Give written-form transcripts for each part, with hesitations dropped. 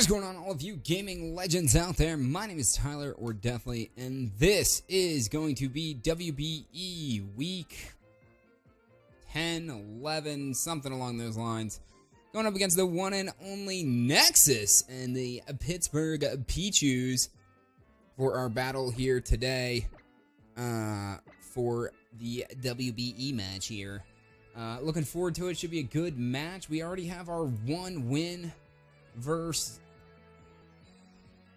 What is going on, all of you gaming legends out there? My name is Tyler, or Deathly, and this is going to be WBE Week 10, 11, something along those lines. Going up against the one and only Nexus and the Pittsburgh Pichus for our battle here today for the WBE match here. Looking forward to it. Should be a good match. We already have our one win versus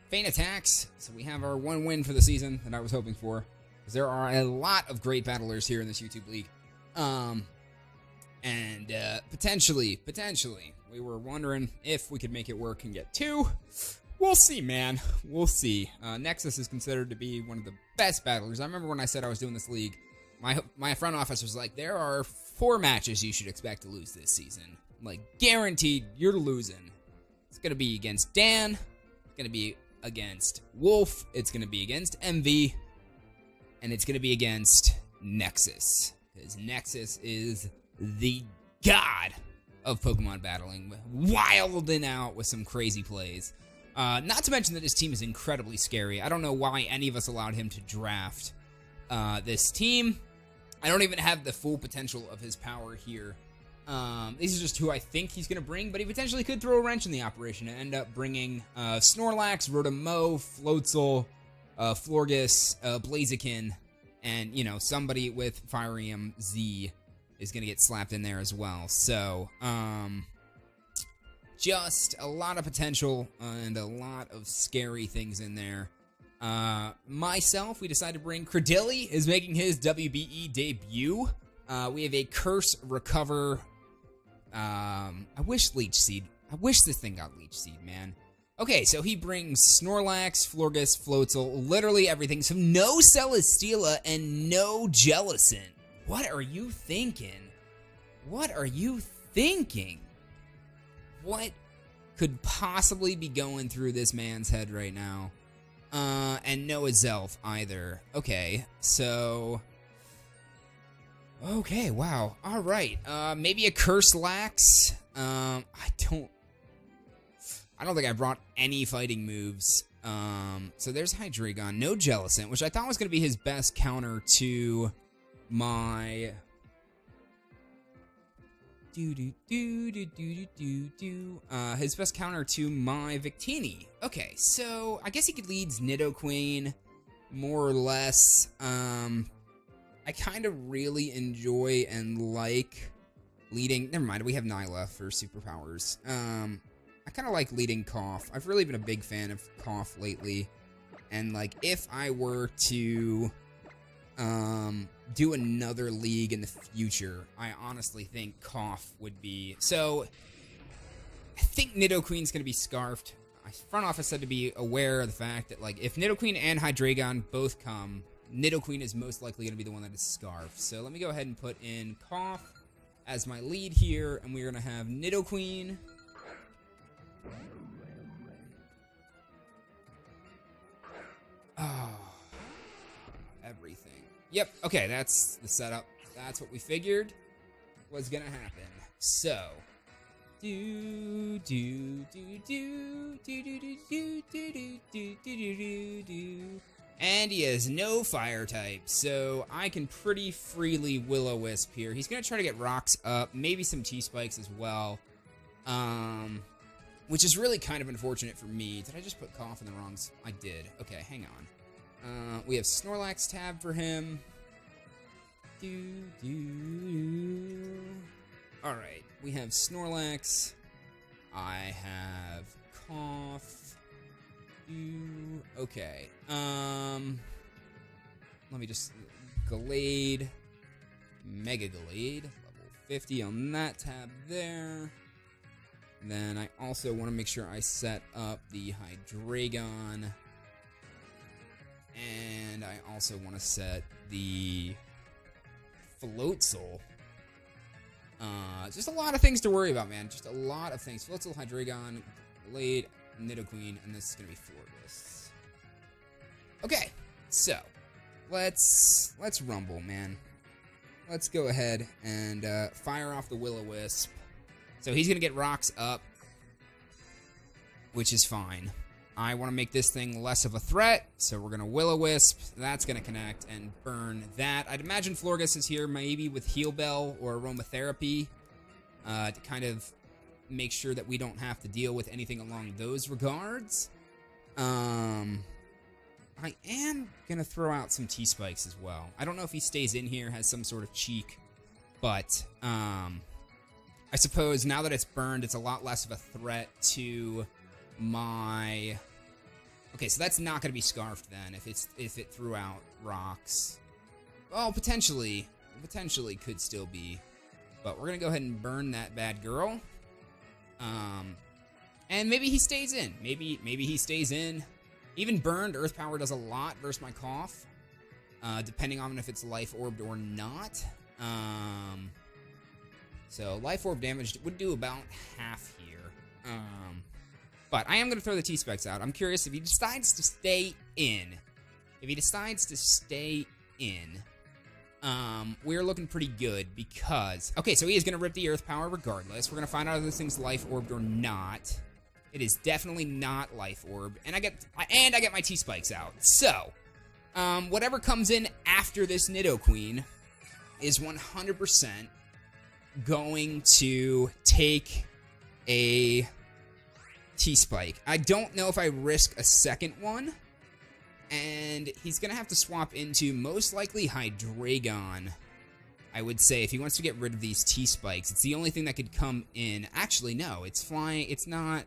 Feint Attacks. So we have our one win for the season that I was hoping for. Because there are a lot of great battlers here in this YouTube league. Potentially, we were wondering if we could make it work and get two. We'll see, man. We'll see. Nexus is considered to be one of the best battlers. I remember when I said I was doing this league, my front office was like, there are 4 matches you should expect to lose this season. Like, guaranteed, you're losing. It's going to be against Dan. It's going to be against Wolf. It's going to be against MV. And it's going to be against Nexus. Because Nexus is the god of Pokemon battling. Wilding out with some crazy plays. Not to mention that his team is incredibly scary. I don't know why any of us allowed him to draft this team. I don't even have the full potential of his power here. These are just who I think he's going to bring, but he potentially could throw a wrench in the operation and end up bringing Snorlax, Rotom-Mow, Floatzel, Florges, Blaziken, and, you know, somebody with Firium Z is going to get slapped in there as well. So, just a lot of potential and a lot of scary things in there. Myself, we decided to bring Credilli, is making his WBE debut. We have a Curse Recover. I wish Leech Seed. I wish this thing got Leech Seed, man. Okay, so he brings Snorlax, Florges, Floatzel, literally everything. So no Celesteela and no Jellicent. What are you thinking? What are you thinking? What could possibly be going through this man's head right now? And no Azelf either. Okay, so... Okay, wow. Alright, maybe a Curse Lax. I don't think I brought any fighting moves. So there's Hydreigon, no Jellicent, which I thought was going to be his best counter to my... his best counter to my Victini. Okay, so I guess he could lead Nidoqueen, more or less. I kind of really enjoy and like leading... Never mind, we have Nyla for superpowers. I kind of like leading Cough. I've really been a big fan of Cough lately. And, like, if I were to do another league in the future, I honestly think Cough would be... So, I think Nidoqueen's going to be Scarfed. My front office said to be aware of the fact that, like, if Nidoqueen and Hydreigon both come... Nidoqueen is most likely going to be the one that is Scarfed. So let me go ahead and put in Cough as my lead here, and we're going to have Nidoqueen. Oh, everything. Yep, okay, that's the setup. That's what we figured was going to happen. So, and he has no fire type, so I can pretty freely Will-O-Wisp here. He's going to try to get rocks up, maybe some T-Spikes as well, which is really kind of unfortunate for me. Did I just put Cough in the wrong... I did. Okay, hang on. We have Snorlax tab for him. Alright, we have Snorlax. I have Cough. Okay. Let me just... Gallade. Mega Gallade. Level 50 on that tab there. Then I also want to make sure I set up the Hydreigon. And I also want to set the Floatzel. Just a lot of things to worry about, man. Just a lot of things. Floatzel, Hydreigon, Gallade, Nidoqueen, and this is going to be Florges. Okay, so let's rumble, man. Let's go ahead and fire off the Will-O-Wisp. So he's going to get rocks up. which is fine. I want to make this thing less of a threat, so we're going to Will-O-Wisp. That's going to connect and burn that. I'd imagine Florges is here maybe with Heal Bell or Aromatherapy to kind of make sure that we don't have to deal with anything along those regards. I am going to throw out some T-Spikes as well. I don't know if he stays in here, has some sort of cheek, but I suppose now that it's burned, it's a lot less of a threat to my... Okay, so that's not going to be Scarfed then, if it threw out rocks. Well, potentially could still be. But we're going to go ahead and burn that bad girl. And maybe he stays in. Maybe he stays in. Even burned, Earth Power does a lot versus my cough. Depending on if it's Life Orbed or not. So, Life Orb damage would do about half here. But I am going to throw the T-Specs out. I'm curious if he decides to stay in. If he decides to stay in, we're looking pretty good because... Okay, so he is going to rip the Earth Power regardless. We're going to find out if this thing's Life Orbed or not. It is definitely not Life Orb. And I get my T-Spikes out. So, whatever comes in after this Nidoqueen is 100% going to take a T-Spike. I don't know if I risk a second one. And he's going to have to swap into most likely Hydreigon, I would say, if he wants to get rid of these T-Spikes. It's the only thing that could come in. Actually, no, it's flying. It's not...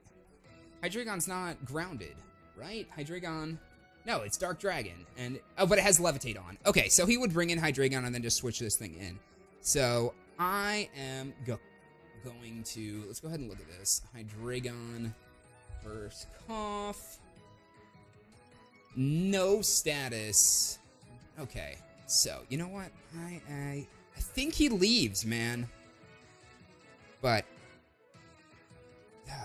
Hydreigon's not grounded, right? Hydreigon... No, it's Dark Dragon. And oh, but it has Levitate on. Okay, so he would bring in Hydreigon and then just switch this thing in. So I am going to... Let's go ahead and look at this. Hydreigon versus Cough. No status. Okay, so, you know what? I think he leaves, man. But,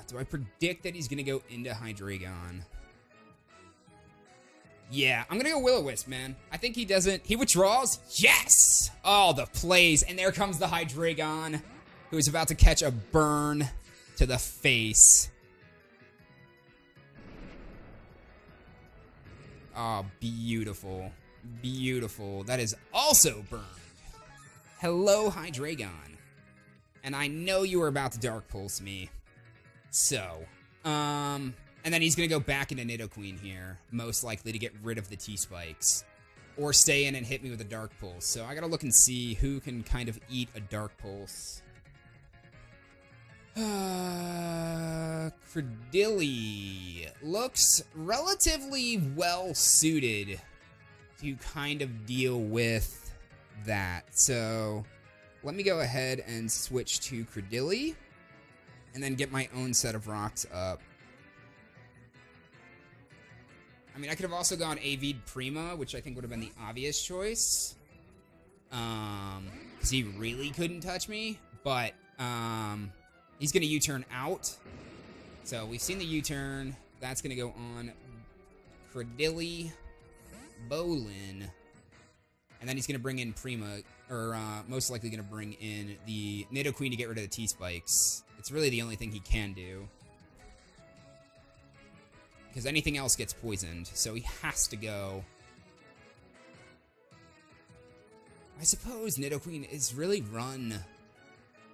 do I predict that he's going to go into Hydreigon? Yeah, I'm going to go Will-O-Wisp, man. I think he doesn't... He withdraws? Yes! Oh, the plays. And there comes the Hydreigon, who is about to catch a burn to the face. Oh, beautiful. Beautiful. That is also burned. Hello, Hydreigon. And I know you were about to Dark Pulse me. So, and then he's going to go back into Nidoqueen here, most likely to get rid of the T-Spikes. Or stay in and hit me with a Dark Pulse. So I got to look and see who can kind of eat a Dark Pulse. Credilli looks relatively well suited to kind of deal with that. So let me go ahead and switch to Credilli and then get my own set of rocks up. I mean, I could have also gone AV'd Prima, which I think would have been the obvious choice. Because he really couldn't touch me, but he's going to U-turn out. So we've seen the U-turn. That's going to go on Credilli, Bolin. And then he's going to bring in Prima, or most likely going to bring in the Nidoqueen to get rid of the T-Spikes. It's really the only thing he can do. Because anything else gets poisoned, so he has to go. I suppose Nidoqueen is really run...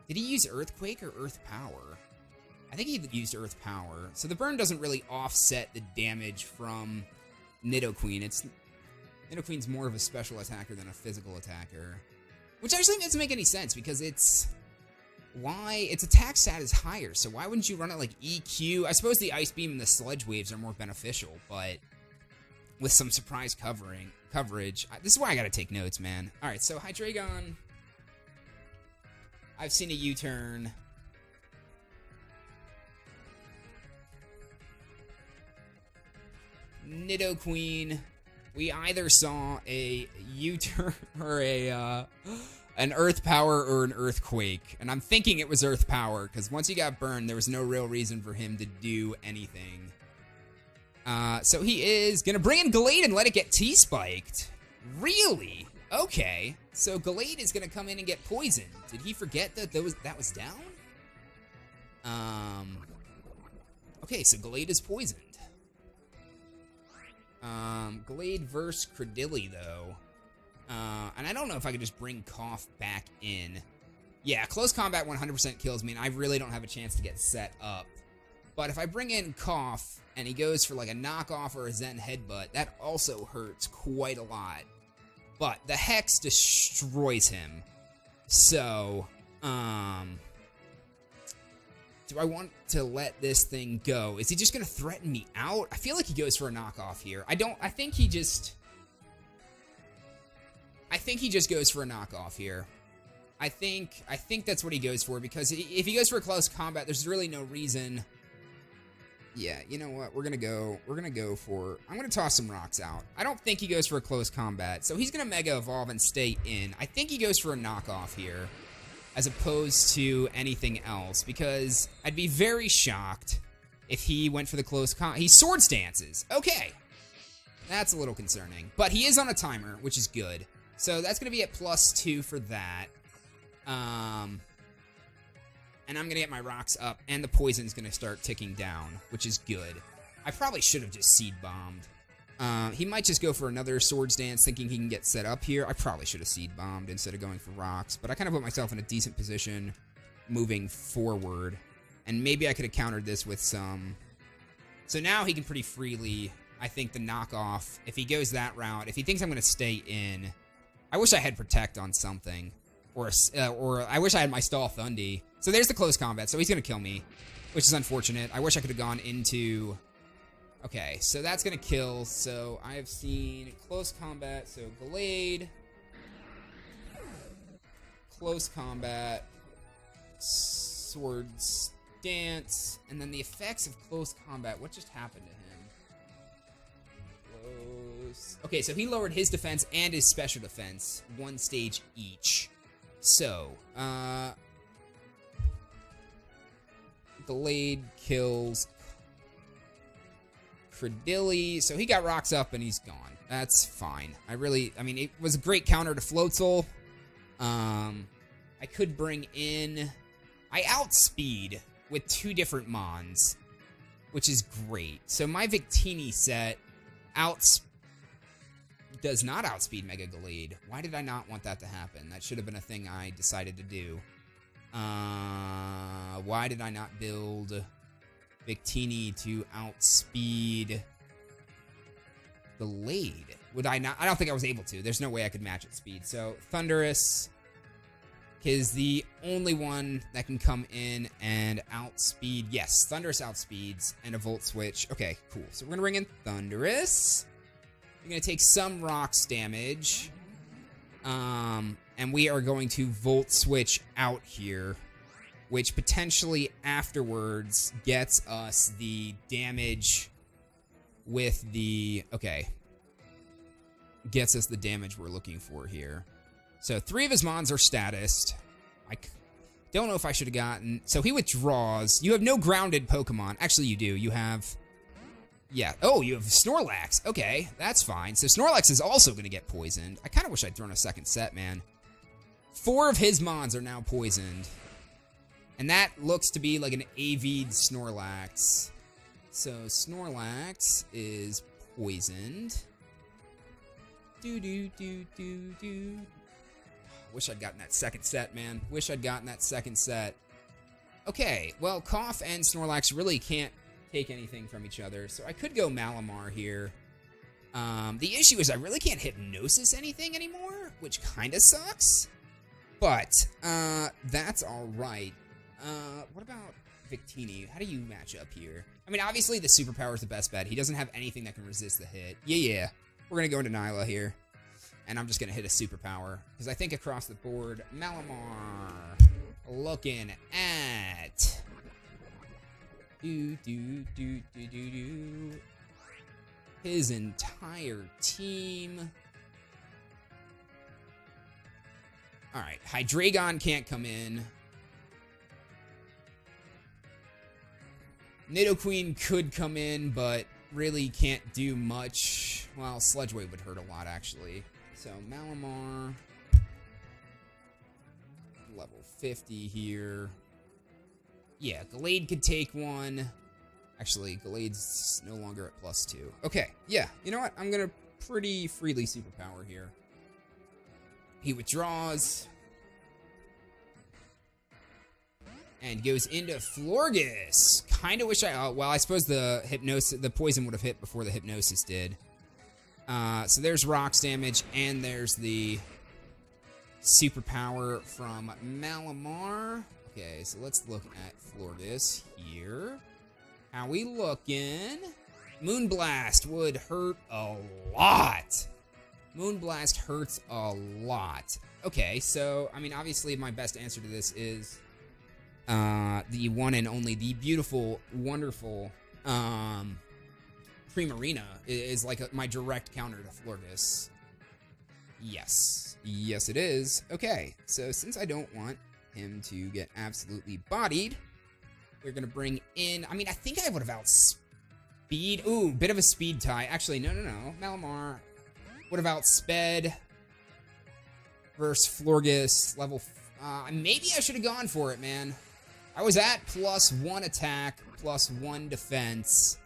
Did he use Earthquake or Earth Power? I think he used Earth Power. So the burn doesn't really offset the damage from Nidoqueen. Nidoqueen's more of a special attacker than a physical attacker. Which actually doesn't make any sense, because its attack stat is higher, so why wouldn't you run it like EQ? I suppose the Ice Beam and the Sludge Waves are more beneficial, but with some surprise coverage. This is why I gotta take notes, man. Alright, so Hydreigon... I've seen a U-turn. Nidoqueen. We either saw a U-turn or an Earth Power or an Earthquake. And I'm thinking it was Earth Power, because once he got burned, there was no real reason for him to do anything. So he is going to bring in Gallade and let it get T-spiked. Really? Okay. So Gallade is going to come in and get poisoned. Did he forget that that was down? Okay, so Glade is poisoned. Glade versus Credilli, though. And I don't know if I could just bring Cough back in. Yeah, close combat 100% kills me, and I really don't have a chance to get set up. But if I bring in Cough, and he goes for like a knockoff or a Zen Headbutt, that also hurts quite a lot. But the Hex destroys him. So, do I want to let this thing go? Is he just going to threaten me out? I feel like he goes for a knockoff here. I think he just goes for a knockoff here. I think that's what he goes for, because if he goes for a close combat, there's really no reason. Yeah, you know what? I'm going to toss some rocks out. I don't think he goes for a close combat, so he's going to Mega Evolve and stay in. I think he goes for a knockoff here, as opposed to anything else, because I'd be very shocked if he went for the close combat. He Sword Stances. Okay. That's a little concerning. But he is on a timer, which is good. So that's going to be at +2 for that. And I'm going to get my rocks up, and the poison's going to start ticking down, which is good. I probably should have just Seed Bombed. He might just go for another Sword Stance, thinking he can get set up here. I probably should have Seed Bombed instead of going for rocks, but I kind of put myself in a decent position moving forward, and maybe I could have countered this with some... So now he can pretty freely, I think, the knockoff, if he goes that route, if he thinks I'm going to stay in... I wish I had Protect on something, or I wish I had my Stall Thundy. So there's the close combat, so he's going to kill me, which is unfortunate. I wish I could have gone into... Okay, so that's going to kill. So I have seen close combat, so Glade, close combat, Sword Stance, and then the effects of close combat. What just happened to him? Close. Okay, so he lowered his defense and his special defense 1 stage each. So, Glade kills Credilli. So he got rocks up and he's gone. That's fine. I mean, it was a great counter to Floatzel. I could bring in... I outspeed with 2 different Mons, which is great. So my Victini set does not outspeed Mega Glade. Why did I not want that to happen? That should have been a thing I decided to do. Why did I not build Victini to outspeed Glade? Would I not? I don't think I was able to. There's no way I could match its speed. So Thundurus is the only one that can come in and outspeed. Yes, Thundurus outspeeds and a Volt Switch. Okay, cool. So we're going to bring in Thundurus. We're going to take some rocks damage. And we are going to Volt Switch out here, which potentially afterwards gets us the damage with the... Okay. Gets us the damage we're looking for here. So 3 of his Mons are statused. I don't know if I should have gotten... So he withdraws. You have no grounded Pokemon. Actually, you do. You have... Yeah. Oh, you have Snorlax. Okay, that's fine. So Snorlax is also going to get poisoned. I kind of wish I'd thrown a second set, man. 4 of his Mons are now poisoned. And that looks to be like an AV'd Snorlax. So Snorlax is poisoned. Wish I'd gotten that second set, man. Wish I'd gotten that second set. Okay, well, Cough and Snorlax really can't take anything from each other, so I could go Malamar here. The issue is I really can't Hypnosis anything anymore, which kind of sucks. But, that's alright. What about Victini? How do you match up here? I mean, obviously the Superpower is the best bet. He doesn't have anything that can resist the hit. Yeah. We're going to go into Nyla here. And I'm just going to hit a Superpower. Because I think across the board, Malamar looking at... his entire team. Alright, Hydreigon can't come in. Nidoqueen could come in, but really can't do much. Well, Sludge Wave would hurt a lot, actually. So, Malamar. Level 50 here. Yeah, Glade could take one. Actually, Galade's no longer at +2. Okay, yeah. You know what? I'm going to pretty freely superpower here. He withdraws. And goes into Florges. Kind of wish I... well, I suppose the poison would have hit before the hypnosis did. So there's rocks damage, and there's the superpower from Malamar. Okay, so let's look at Florges here. How we looking? Moonblast would hurt a lot. Moonblast hurts a lot. Okay, so, I mean, obviously my best answer to this is the one and only, the beautiful, wonderful Primarina is like my direct counter to Florges. Yes. Yes, it is. Okay, so since I don't want him to get absolutely bodied, we're going to bring in... I mean, I think I would have outspeed... Ooh, bit of a speed tie. Actually, no. Malamar would have outsped versus Florges level... maybe I should have gone for it, man. I was at +1 attack, +1 defense.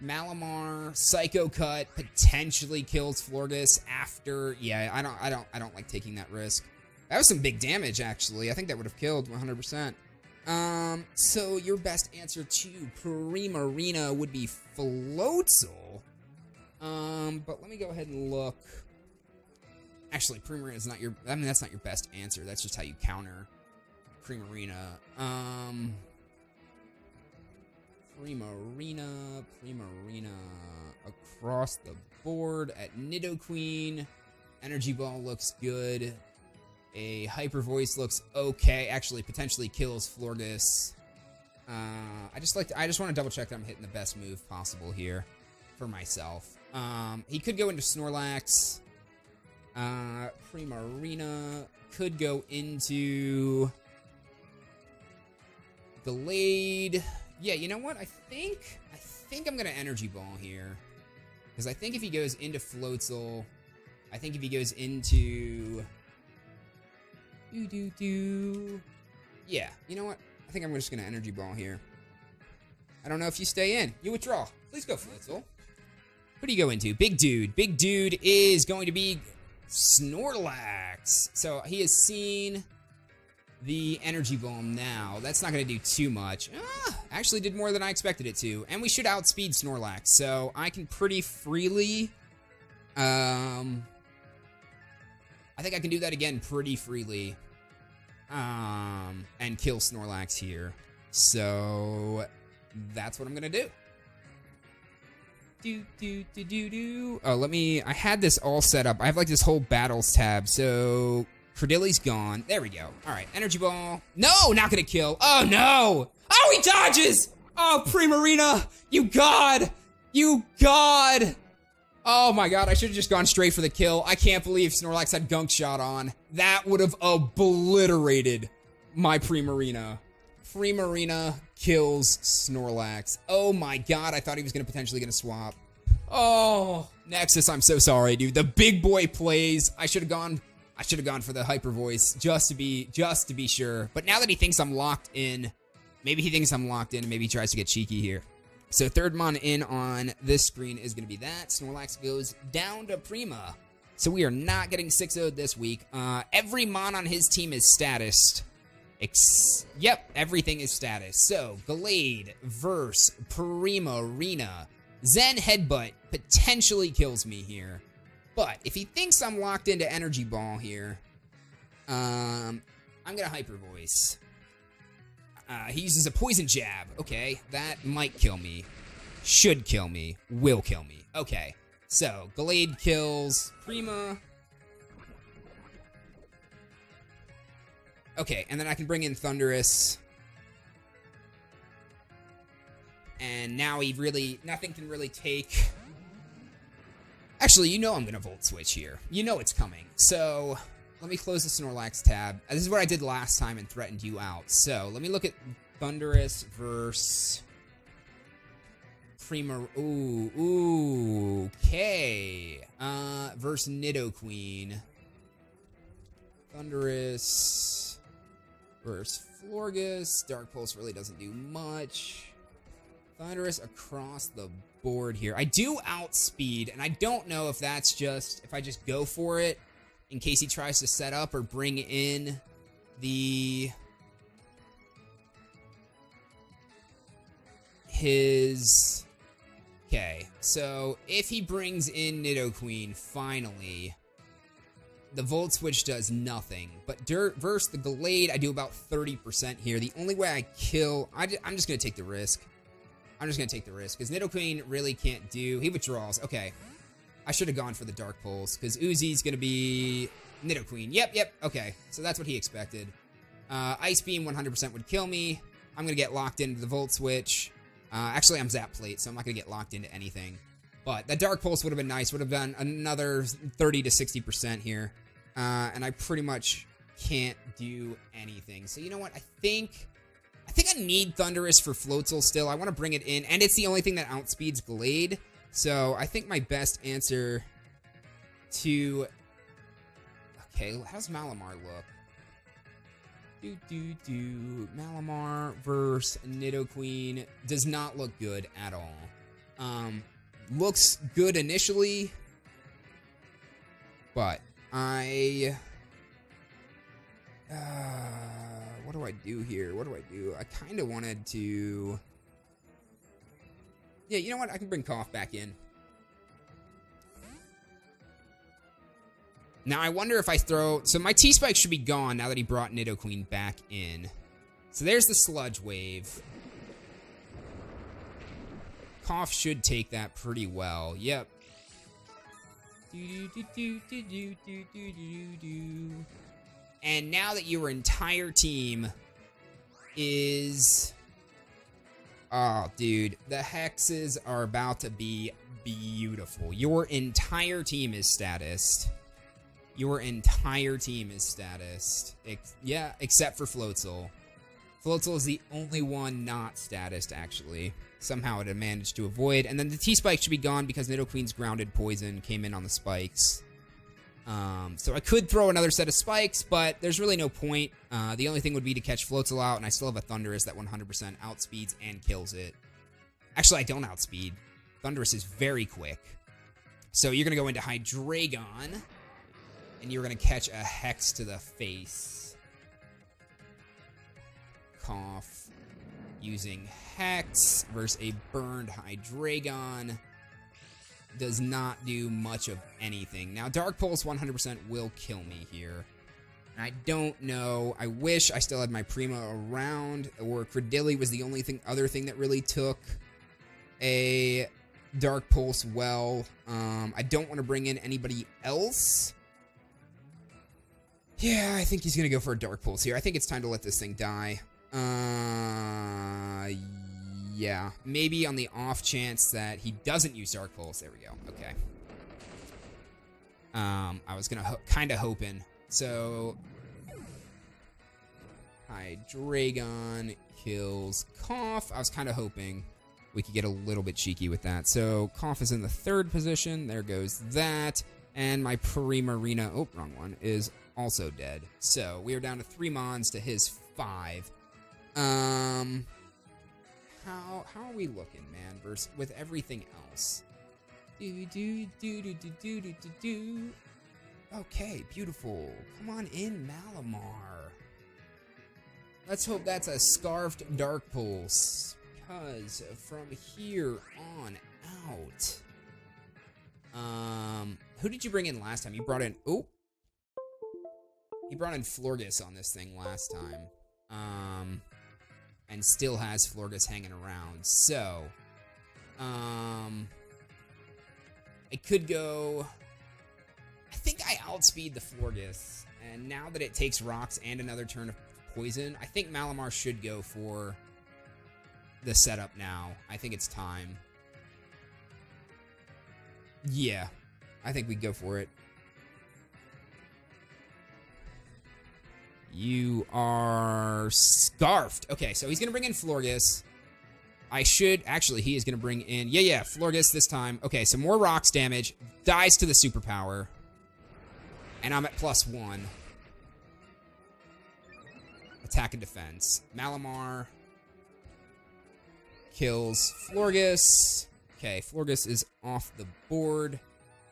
Malamar, Psycho Cut potentially kills Florges after... Yeah, I don't like taking that risk. That was some big damage, actually. I think that would have killed 100%. So your best answer to Primarina would be Floatzel. But let me go ahead and look. Actually, Primarina is not your... I mean, that's not your best answer. That's just how you counter Primarina. Primarina across the board at Nidoqueen. Energy Ball looks good. A Hyper Voice looks okay. Actually, potentially kills Florges. I just want to double check that I'm hitting the best move possible here for myself. He could go into Snorlax. Primarina could go into Gallade. Yeah, you know what? I think I'm gonna Energy Ball here, because I think if he goes into Floatzel, I think if he goes into yeah, you know what? I think I'm just gonna Energy Ball here. I don't know if you stay in. You withdraw. Please go, Floatzel. What do you go into? Big Dude. Big Dude is going to be Snorlax. So he has seen the Energy Bomb now. That's not going to do too much. Actually did more than I expected it to. And we should outspeed Snorlax. So I can pretty freely... I think I can do that again pretty freely. And kill Snorlax here. So that's what I'm going to do. Oh, I had this all set up. I have like this whole battles tab. So Credilli's gone. There we go. All right, Energy Ball. No, not gonna kill. Oh no. Oh, he dodges. Oh, Primarina, you god. Oh my god, I should have just gone straight for the kill. I can't believe Snorlax had Gunk Shot on. That would have obliterated my Primarina. Primarina kills Snorlax. Oh my god, I thought he was potentially gonna swap. Oh, Nexus, I'm so sorry, dude. The big boy plays. I should have gone for the Hyper Voice just to be sure. But now that he thinks I'm locked in, maybe he thinks I'm locked in and maybe he tries to get cheeky here. So third mon in on this screen is gonna be that. Snorlax goes down to Prima. So we are not getting 6-0'd this week. Every mon on his team is statused. Yep, everything is status. So, Gallade versus Primarina. Zen Headbutt potentially kills me here. But if he thinks I'm locked into Energy Ball here, I'm gonna Hyper Voice. He uses a Poison Jab. Okay, that might kill me. Should kill me. Will kill me. Okay, so Gallade kills Prima. Okay, and then I can bring in Thundurus. And now nothing can really take... Actually, you know I'm going to Volt Switch here. You know it's coming. So, let me close the Snorlax tab. This is what I did last time and threatened you out. So, let me look at Thundurus versus... Prima... Ooh, okay. Versus Nidoqueen. Thundurus... versus Florges. Dark Pulse really doesn't do much. Thunderous across the board here. I do outspeed, and I don't know if that's just, if I just go for it in case he tries to set up or bring in his... Okay, so if he brings in Nidoqueen, finally, the Volt Switch does nothing. But versus the Gallade, I do about 30% here. The only way I kill... I'm just going to take the risk. I'm just going to take the risk, because Nidoqueen really can't do... He withdraws. Okay. I should have gone for the Dark Pulse, because Uzi's going to be Nidoqueen. Yep. Okay, so that's what he expected. Ice Beam 100% would kill me. I'm going to get locked into the Volt Switch. Actually, I'm Zap Plate, so I'm not going to get locked into anything. But that Dark Pulse would have been nice. Would have done another 30 to 60% here. And I pretty much can't do anything. So you know what? I think I need Thunderous for Floatzel still. I want to bring it in. And it's the only thing that outspeeds Gallade. So I think my best answer to... Okay, how's Malamar look? Malamar versus Nidoqueen does not look good at all. Looks good initially, but what do I do here? What do I do? I kind of wanted to... Yeah, you know what? I can bring Cough back in. Now, I wonder if I throw... So, my T-Spike should be gone now that he brought Nidoqueen back in. So, there's the Sludge Wave. Cough should take that pretty well. Yep. And now that your entire team is... Oh, dude. The Hexes are about to be beautiful. Your entire team is statused. Your entire team is statused. Yeah, except for Floatzel. Floatzel is the only one not statused, actually. Somehow it had managed to avoid. And then the T-Spike should be gone because Nidoqueen's Grounded Poison came in on the spikes. So I could throw another set of spikes, but there's really no point. The only thing would be to catch Floatzel out, and I still have a Thunderous that 100% outspeeds and kills it. Actually, I don't outspeed. Thunderous is very quick. So you're going to go into Hydreigon, and you're going to catch a Hex to the face. Cough. Using Hex versus a burned Hydreigon. Does not do much of anything. Now, Dark Pulse 100% will kill me here. And I don't know. I wish I still had my Prima around, or Credilli was the only other thing that really took a Dark Pulse well. I don't want to bring in anybody else. Yeah, I think he's going to go for a Dark Pulse here. I think it's time to let this thing die. Yeah, maybe on the off chance that he doesn't use Dark Pulse. There we go. Okay. I was gonna kind of hoping. So, Hydreigon kills Cough. I was kind of hoping we could get a little bit cheeky with that. So, Cough is in the 3rd position. There goes that. And my Primarina, oh, wrong one, is also dead. So, we are down to 3 Mons to his 5. How are we looking, man, versus with everything else? Okay, beautiful. Come on in, Malamar. Let's hope that's a Scarfed Dark Pulse, because from here on out... who did you bring in last time? You brought in... Oh! He brought in Florges on this thing last time. And still has Florges hanging around. So, I could go... I think I outspeed the Florges. And now that it takes rocks and another turn of poison, I think Malamar should go for the setup now. I think it's time. Yeah, I think we go for it. You are Scarfed. Okay, so he's going to bring in Florges. I should... Actually, he is going to bring in... Yeah, Florges this time. Okay, so more rocks damage. Dies to the superpower. And I'm at +1. Attack and defense. Malamar kills Florges. Okay, Florges is off the board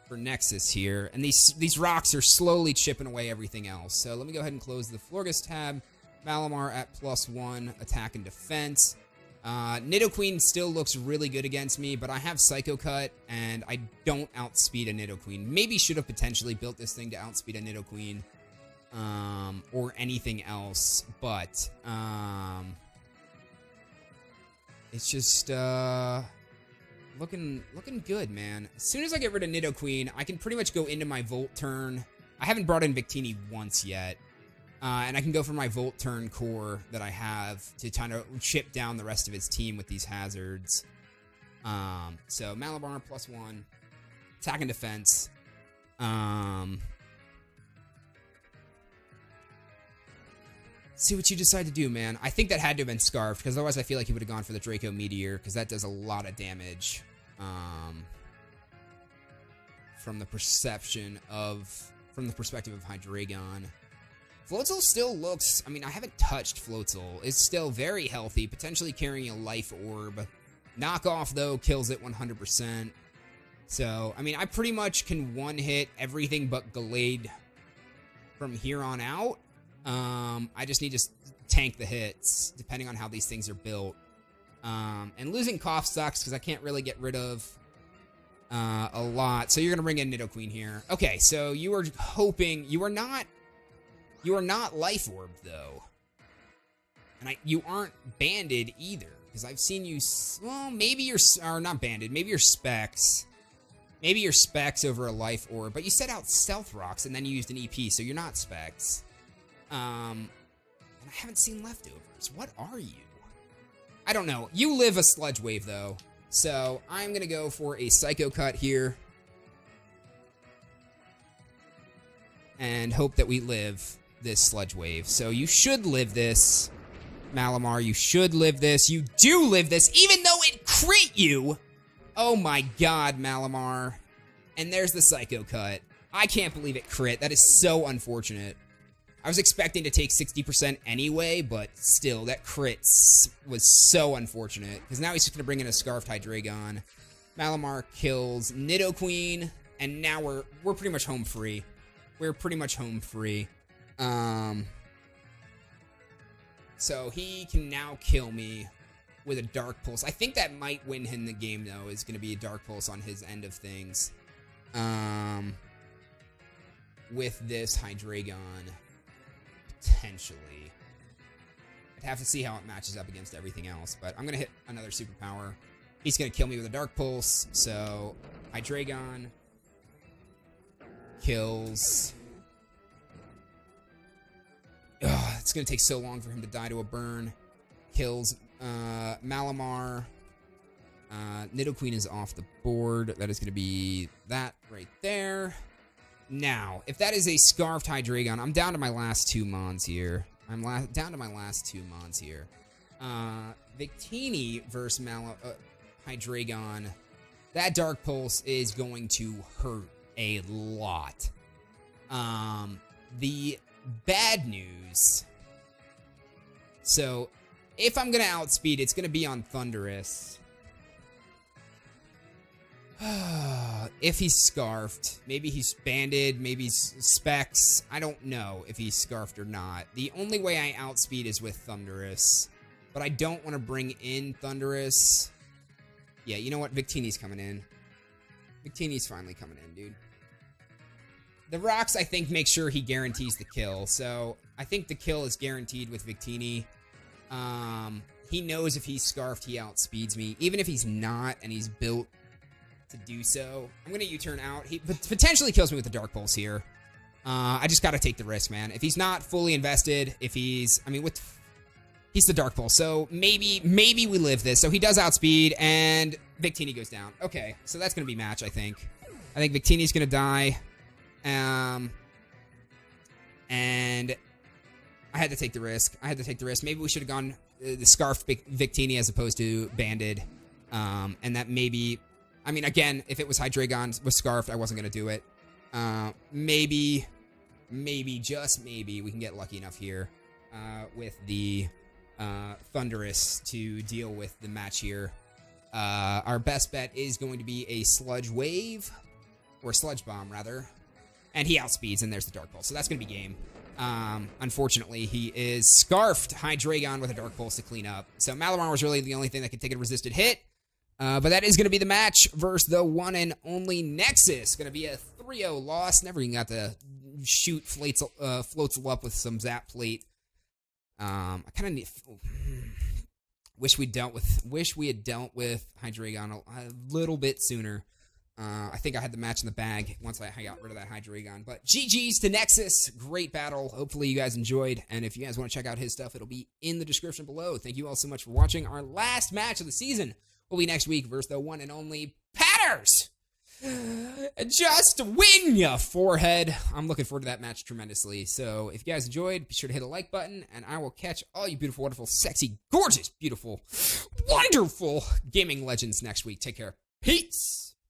for Nexus here. And these rocks are slowly chipping away everything else. So let me go ahead and close the Florges tab. Malamar at +1, attack and defense. Nidoqueen still looks really good against me, but I have Psycho Cut, and I don't outspeed a Nidoqueen. Maybe should have potentially built this thing to outspeed a Nidoqueen, or anything else, but, it's just, looking good, man. As soon as I get rid of Nidoqueen, I can pretty much go into my Volt turn. I haven't brought in Victini once yet. And I can go for my Volt turn core that I have to kind of chip down the rest of his team with these hazards. So Malabar +1, attack and defense. See what you decide to do, man. I think that had to have been Scarfed, because otherwise I feel like he would have gone for the Draco Meteor, because that does a lot of damage. From the perspective of Hydreigon. Floatzel still looks, I mean, I haven't touched Floatzel. It's still very healthy, potentially carrying a life orb. Knockoff, though, kills it 100%. So, I mean, I pretty much can one-hit everything but Gallade from here on out. I just need to tank the hits, depending on how these things are built. And losing Cough sucks, because I can't really get rid of a lot. So you're going to bring in Nidoqueen here. Okay, so you were hoping, you are not Life Orb, though. And you aren't banded either. Because I've seen you, well, maybe you're, or not banded, maybe you're Specs. Maybe you're Specs over a Life Orb. But you set out Stealth Rocks and then you used an EP, so you're not Specs. And I haven't seen Leftovers. What are you? I don't know. You live a Sludge Wave, though. So I'm going to go for a Psycho Cut here. And hope that we live this Sludge Wave. So you should live this, Malamar. You should live this. You do live this, even though it crit you. Oh my god, Malamar. And there's the Psycho Cut. I can't believe it crit. That is so unfortunate. I was expecting to take 60% anyway, but still, that crit was so unfortunate. Because now he's just going to bring in a Scarfed Hydreigon. Malamar kills Nidoqueen, and now we're pretty much home free. We're pretty much home free. So he can now kill me with a Dark Pulse. I think that might win him the game, though, is going to be a Dark Pulse on his end of things. With this Hydreigon, potentially. I'd have to see how it matches up against everything else, but I'm going to hit another Superpower. He's going to kill me with a Dark Pulse, so Hydreigon kills... Ugh, it's going to take so long for him to die to a burn. Kills Malamar. Nidoqueen is off the board. That is going to be that right there. Now, if that is a Scarfed Hydreigon, I'm down to my last 2 mons here. Down to my last 2 mons here. Victini versus Hydreigon. That Dark Pulse is going to hurt a lot. The bad news. So, if I'm going to outspeed, it's going to be on Thundurus. If he's Scarfed. Maybe he's banded. Maybe he's Specs. I don't know if he's Scarfed or not. The only way I outspeed is with Thundurus. But I don't want to bring in Thundurus. Yeah, you know what? Victini's coming in. Victini's finally coming in, dude. The rocks, I think, make sure he guarantees the kill. So, I think the kill is guaranteed with Victini. He knows if he's Scarfed, he outspeeds me. Even if he's not, and he's built to do so. I'm going to U-turn out. He potentially kills me with the Dark Pulse here. I just got to take the risk, man. If he's not fully invested, if he's... I mean, he's the Dark Pulse, so maybe we live this. So he does outspeed, and Victini goes down. Okay, so that's going to be match, I think. I think Victini's going to die. And I had to take the risk. Maybe we should have gone the Scarfed Victini as opposed to Banded. And that maybe... I mean, again, if it was Hydreigon was Scarfed, I wasn't going to do it. Maybe, just maybe, we can get lucky enough here with the Thunderous to deal with the match here. Our best bet is going to be a Sludge Wave, or Sludge Bomb, rather. And he outspeeds, and there's the Dark Pulse. So that's going to be game. Unfortunately, he is scarfed Hydreigon with a Dark Pulse to clean up. So Malamar was really the only thing that could take a resisted hit. But that is going to be the match versus the one and only Nexus. Going to be a 3-0 loss. Never even got to shoot Floatzel up with some Zap Plate. I kind of need... Wish we had dealt with Hydreigon a little bit sooner. I think I had the match in the bag once I got rid of that Hydreigon. But GG's to Nexus. Great battle. Hopefully you guys enjoyed. And if you guys want to check out his stuff, it'll be in the description below. Thank you all so much for watching. Our last match of the season will be next week versus the one and only Patters. Just win, ya forehead. I'm looking forward to that match tremendously. So if you guys enjoyed, be sure to hit a like button. And I will catch all you beautiful, wonderful, sexy, gorgeous, beautiful, wonderful gaming legends next week. Take care. Peace.